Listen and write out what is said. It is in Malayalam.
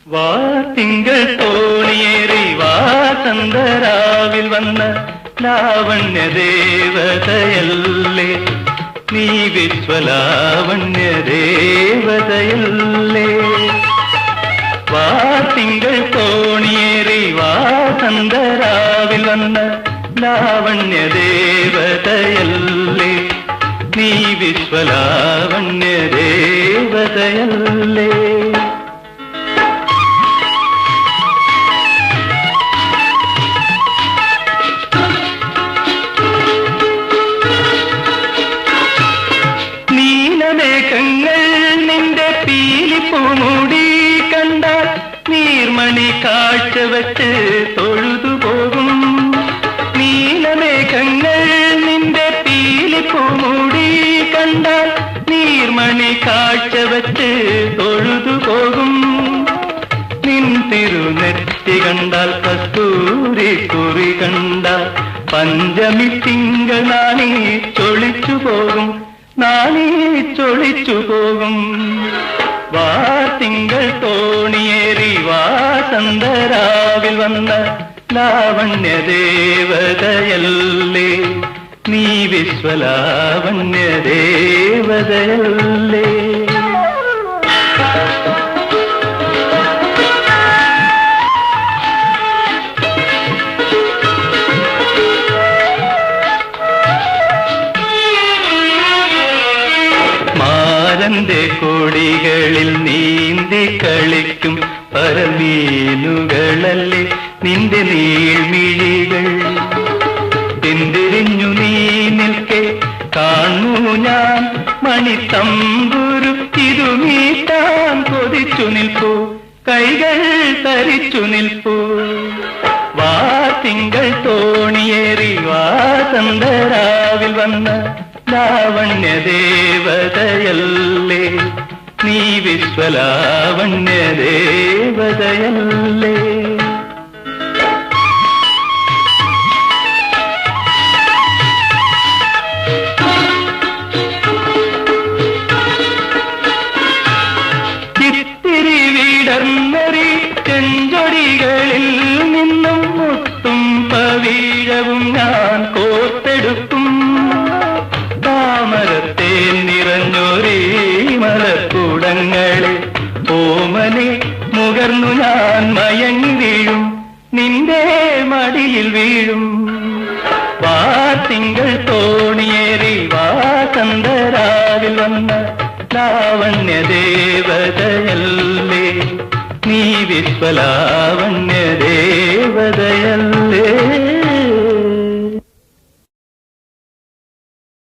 വാതിങ്കൾ തോണിയേറി വാസന്തരാവിൽ വന്ന ലാവണ്യ ദേവതയല്ലേ നീ വിശ്വലാവണ്യ ദേവതയല്ലേ വാതിങ്കൾ തോണിയേറി വാസന്തരാവിൽ വന്ന ലാവണ്യ ദേവതയല്ലേ നീ വിശ്വലാവണ്യ ദേവതയല്ലേ നീലമേഘങ്ങൾ നിന്റെ പീലിപ്പൂമുടി കണ്ടാൽ നീർമണി കാഴ്ച വെച്ച് തൊഴുതുപോകും നീലമേഘങ്ങൾ നിന്റെ പീലിപ്പൂമുടി കണ്ടാൽ നീർമണി കാഴ്ച വെച്ച് തൊഴുതുപോകും നിൻ തിരുനെറ്റി കണ്ടാൽ കസ്തൂരി കുറി കണ്ടാൽ പഞ്ചമി തിങ്കൾ നാണി ചൊളിച്ചു പോകും നാണി ചൊളിച്ചു പോകും വാതിങ്കൾ തോണിയേറി വാസന്തരാവിൽ വന്ന ലാവണ്യ ദേവതയല്ലേ നീ വിശ്വലാവണ്യ ദേവതയല്ലേ മാരന്റെ കൊടികളിൽ നീന്തി കളിക്കും പരമീനുകളല്ലേ നിന്റെ നീൾമിഴികൾ എന്തിരിഞ്ഞു നീ നിൽക്കെ കാണൂ ഞാൻ മണിത്തമ്പുരു തിരുമീട്ടാൻ കൊതിച്ചു നിൽപ്പൂ കൈകൾ തരിച്ചു നിൽപ്പൂ വാതിങ്കൾ തോണിയേറി വാസന്തരാവിൽ വന്ന ലാവണ്യ ദേവതയല്ലേ നീ വിശ്വലാവണ്യ ദേവതയല്ലേ ഇത്തിരി വിടർന്നറി ചെഞ്ചൊടികളിൽ നിന്നും മുത്തും പവീഴവും ഞാൻ കോർത്തെടുക്കും താമരത്തെ നിറഞ്ഞൊരേ മലക്കൂടങ്ങളെ ഓമനെ മുകർന്നു ഞാൻ മയങ്ങി വീഴും നിന്റെ മടിയിൽ വീഴും വാതിങ്കൾ തോണിയേറി വാസന്തരാവിൽ വന്ന ലാവണ്യ ദേവതയല്ലേ നീ വിശ്വലാവണ്യ ദേവതയല്ലേ